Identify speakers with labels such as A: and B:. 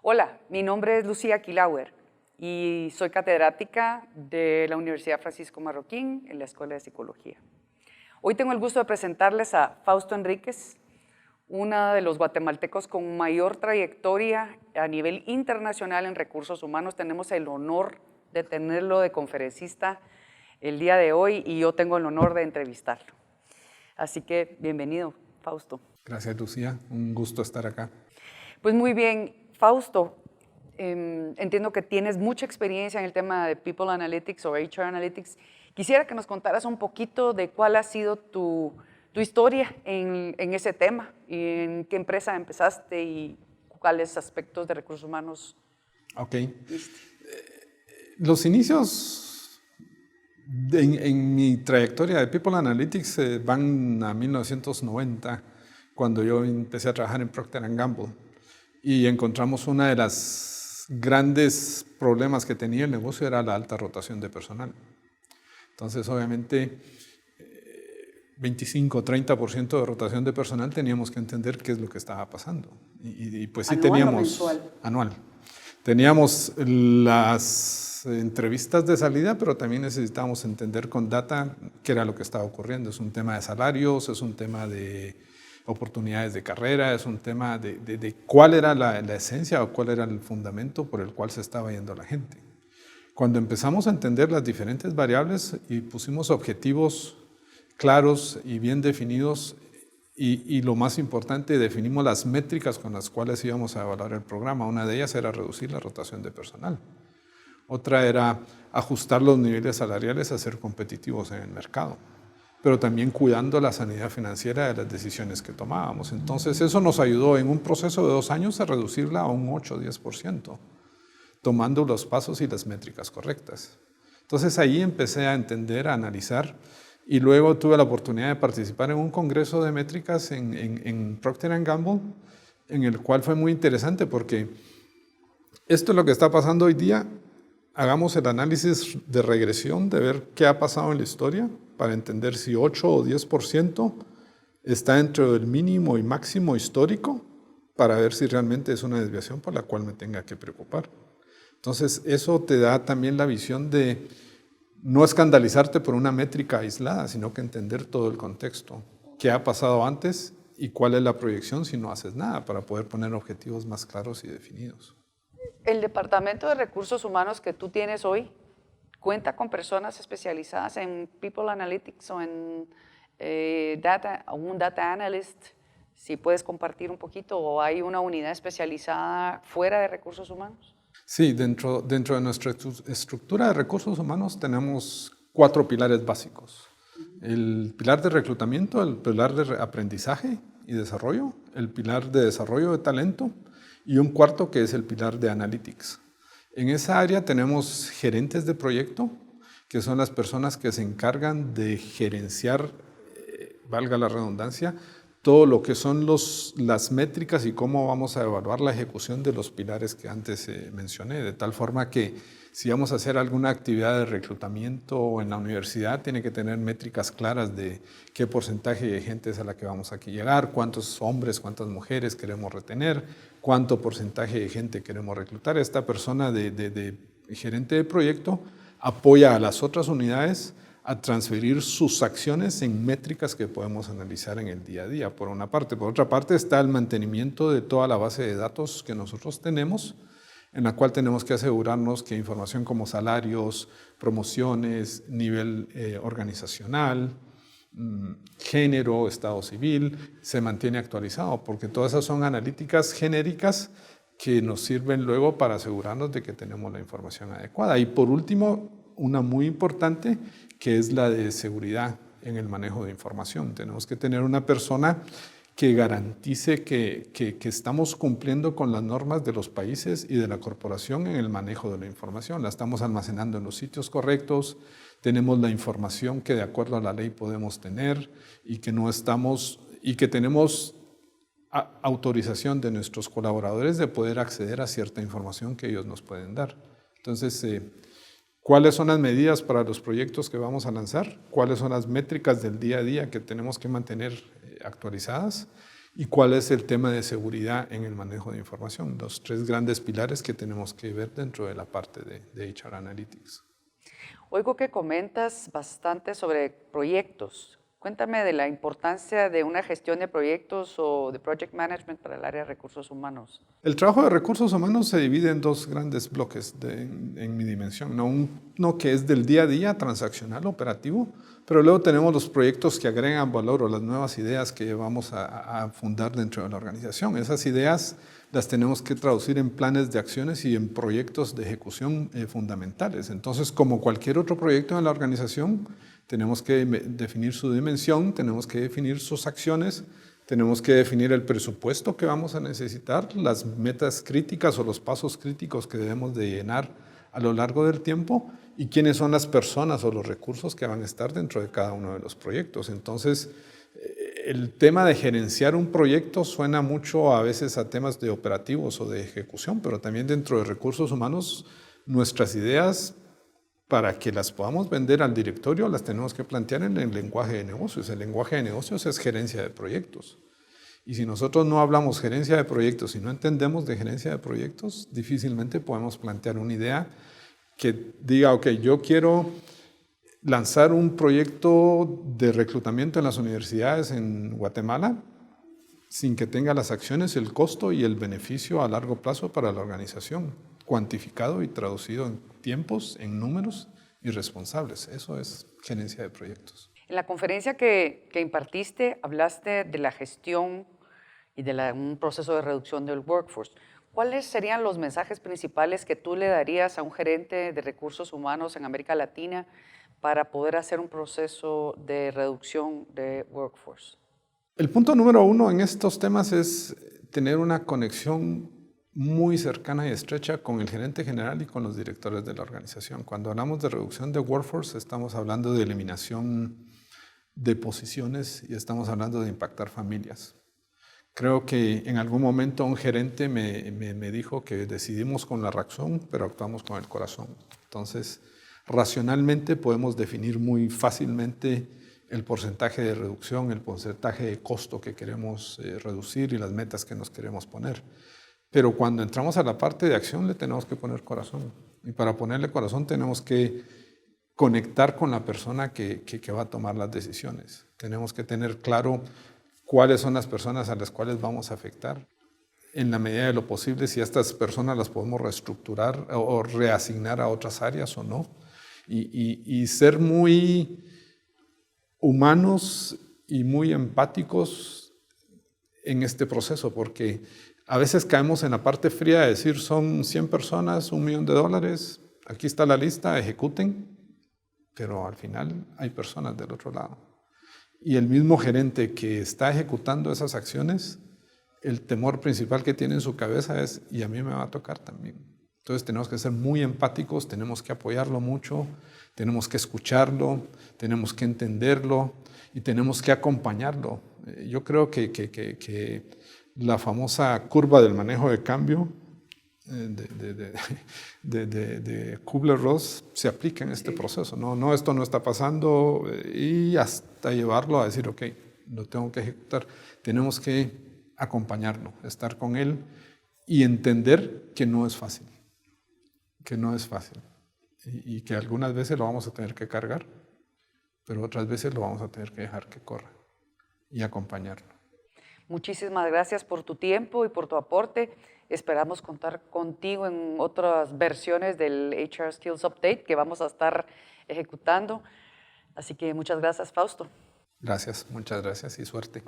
A: Hola, mi nombre es Lucía Quilauer y soy catedrática de la Universidad Francisco Marroquín en la Escuela de Psicología. Hoy tengo el gusto de presentarles a Fausto Enríquez, uno de los guatemaltecos con mayor trayectoria a nivel internacional en recursos humanos. Tenemos el honor de tenerlo de conferencista el día de hoy y yo tengo el honor de entrevistarlo. Así que bienvenido, Fausto.
B: Gracias, Lucía. Un gusto estar acá.
A: Pues muy bien, Fausto, entiendo que tienes mucha experiencia en el tema de People Analytics o HR Analytics. Quisiera que nos contaras un poquito de cuál ha sido tu historia en ese tema y en qué empresa empezaste y cuáles aspectos de recursos humanos.
B: Ok. Los inicios en mi trayectoria de People Analytics van a 1990, cuando yo empecé a trabajar en Procter & Gamble. Y encontramos una de las grandes problemas que tenía el negocio era la alta rotación de personal. Entonces, obviamente, 25-30% de rotación de personal, teníamos que entender qué es lo que estaba pasando. Y pues sí,
A: ¿Anual
B: teníamos...
A: o mensual?
B: Anual. Teníamos las entrevistas de salida, pero también necesitábamos entender con data qué era lo que estaba ocurriendo. Es un tema de salarios, es un tema de oportunidades de carrera, es un tema de cuál era la esencia o cuál era el fundamento por el cual se estaba yendo la gente. Cuando empezamos a entender las diferentes variables y pusimos objetivos claros y bien definidos y lo más importante, definimos las métricas con las cuales íbamos a evaluar el programa. Una de ellas era reducir la rotación de personal. Otra era ajustar los niveles salariales a ser competitivos en el mercado, pero también cuidando la sanidad financiera de las decisiones que tomábamos. Entonces eso nos ayudó en un proceso de 2 años a reducirla a un 8-10%, tomando los pasos y las métricas correctas. Entonces ahí empecé a entender, a analizar, y luego tuve la oportunidad de participar en un congreso de métricas en Procter & Gamble, en el cual fue muy interesante porque esto es lo que está pasando hoy día. Hagamos el análisis de regresión de ver qué ha pasado en la historia para entender si 8 o 10% está dentro del mínimo y máximo histórico, para ver si realmente es una desviación por la cual me tenga que preocupar. Entonces, eso te da también la visión de no escandalizarte por una métrica aislada, sino que entender todo el contexto, qué ha pasado antes y cuál es la proyección si no haces nada, para poder poner objetivos más claros y definidos.
A: El departamento de recursos humanos que tú tienes hoy cuenta con personas especializadas en People Analytics o en un Data Analyst. Si puedes compartir un poquito, o hay una unidad especializada fuera de recursos humanos.
B: Sí, dentro de nuestra estructura de recursos humanos tenemos 4 pilares básicos. El pilar de reclutamiento, el pilar de aprendizaje y desarrollo, el pilar de desarrollo de talento y un cuarto que es el pilar de analytics. En esa área tenemos gerentes de proyecto, que son las personas que se encargan de gerenciar, valga la redundancia, todo lo que son las métricas y cómo vamos a evaluar la ejecución de los pilares que antes mencioné, de tal forma que si vamos a hacer alguna actividad de reclutamiento en la universidad, tiene que tener métricas claras de qué porcentaje de gente es a la que vamos a llegar, cuántos hombres, cuántas mujeres queremos retener, cuánto porcentaje de gente queremos reclutar. Esta persona de gerente de proyecto apoya a las otras unidades a transferir sus acciones en métricas que podemos analizar en el día a día, por una parte. Por otra parte está el mantenimiento de toda la base de datos que nosotros tenemos, en la cual tenemos que asegurarnos que información como salarios, promociones, nivel organizacional, género, estado civil, se mantiene actualizado, porque todas esas son analíticas genéricas que nos sirven luego para asegurarnos de que tenemos la información adecuada. Y por último, una muy importante, que es la de seguridad en el manejo de información. Tenemos que tener una persona que garantice que estamos cumpliendo con las normas de los países y de la corporación en el manejo de la información. La estamos almacenando en los sitios correctos, tenemos la información que de acuerdo a la ley podemos tener y que tenemos autorización de nuestros colaboradores de poder acceder a cierta información que ellos nos pueden dar. Entonces, ¿cuáles son las medidas para los proyectos que vamos a lanzar? ¿Cuáles son las métricas del día a día que tenemos que mantener actualizadas? y cuál es el tema de seguridad en el manejo de información. Los 3 grandes pilares que tenemos que ver dentro de la parte de HR Analytics.
A: Oigo que comentas bastante sobre proyectos. Cuéntame de la importancia de una gestión de proyectos o de project management para el área de recursos humanos.
B: El trabajo de recursos humanos se divide en 2 grandes bloques en mi dimensión. Uno que es del día a día, transaccional, operativo, pero luego tenemos los proyectos que agregan valor o las nuevas ideas que vamos a fundar dentro de la organización. Esas ideas las tenemos que traducir en planes de acciones y en proyectos de ejecución fundamentales. Entonces, como cualquier otro proyecto en la organización, tenemos que definir su dimensión, tenemos que definir sus acciones, tenemos que definir el presupuesto que vamos a necesitar, las metas críticas o los pasos críticos que debemos de llenar a lo largo del tiempo y quiénes son las personas o los recursos que van a estar dentro de cada uno de los proyectos. Entonces, el tema de gerenciar un proyecto suena mucho a veces a temas de operativos o de ejecución, pero también dentro de recursos humanos, nuestras ideas, para que las podamos vender al directorio, las tenemos que plantear en el lenguaje de negocios. El lenguaje de negocios es gerencia de proyectos. Y si nosotros no hablamos gerencia de proyectos y no entendemos de gerencia de proyectos, difícilmente podemos plantear una idea que diga, ok, yo quiero lanzar un proyecto de reclutamiento en las universidades en Guatemala sin que tenga las acciones, el costo y el beneficio a largo plazo para la organización, cuantificado y traducido en tiempos, en números y responsables. Eso es gerencia de proyectos.
A: En la conferencia que impartiste, hablaste de la gestión y de un proceso de reducción del workforce. ¿Cuáles serían los mensajes principales que tú le darías a un gerente de recursos humanos en América Latina para poder hacer un proceso de reducción de workforce?
B: El punto número 1 en estos temas es tener una conexión muy cercana y estrecha con el gerente general y con los directores de la organización. Cuando hablamos de reducción de workforce, estamos hablando de eliminación de posiciones y estamos hablando de impactar familias. Creo que en algún momento un gerente me dijo que decidimos con la razón, pero actuamos con el corazón. Entonces, racionalmente podemos definir muy fácilmente el porcentaje de reducción, el porcentaje de costo que queremos reducir y las metas que nos queremos poner. Pero cuando entramos a la parte de acción le tenemos que poner corazón. Y para ponerle corazón tenemos que conectar con la persona que va a tomar las decisiones. Tenemos que tener claro cuáles son las personas a las cuales vamos a afectar. En la medida de lo posible, si estas personas las podemos reestructurar o reasignar a otras áreas o no. Y ser muy humanos y muy empáticos en este proceso, porque a veces caemos en la parte fría de decir son 100 personas, $1 millón, aquí está la lista, ejecuten, pero al final hay personas del otro lado. Y el mismo gerente que está ejecutando esas acciones, el temor principal que tiene en su cabeza es, y a mí me va a tocar también. Entonces tenemos que ser muy empáticos, tenemos que apoyarlo mucho, tenemos que escucharlo, tenemos que entenderlo y tenemos que acompañarlo. Yo creo que la famosa curva del manejo de cambio de Kubler-Ross se aplica en este proceso. No, esto no está pasando y hasta llevarlo a decir, ok, lo tengo que ejecutar. Tenemos que acompañarlo, estar con él y entender que no es fácil. Que no es fácil y que algunas veces lo vamos a tener que cargar, pero otras veces lo vamos a tener que dejar que corra y acompañarlo.
A: Muchísimas gracias por tu tiempo y por tu aporte. Esperamos contar contigo en otras versiones del HR Skills Update que vamos a estar ejecutando. Así que muchas gracias, Fausto.
B: Gracias, muchas gracias y suerte.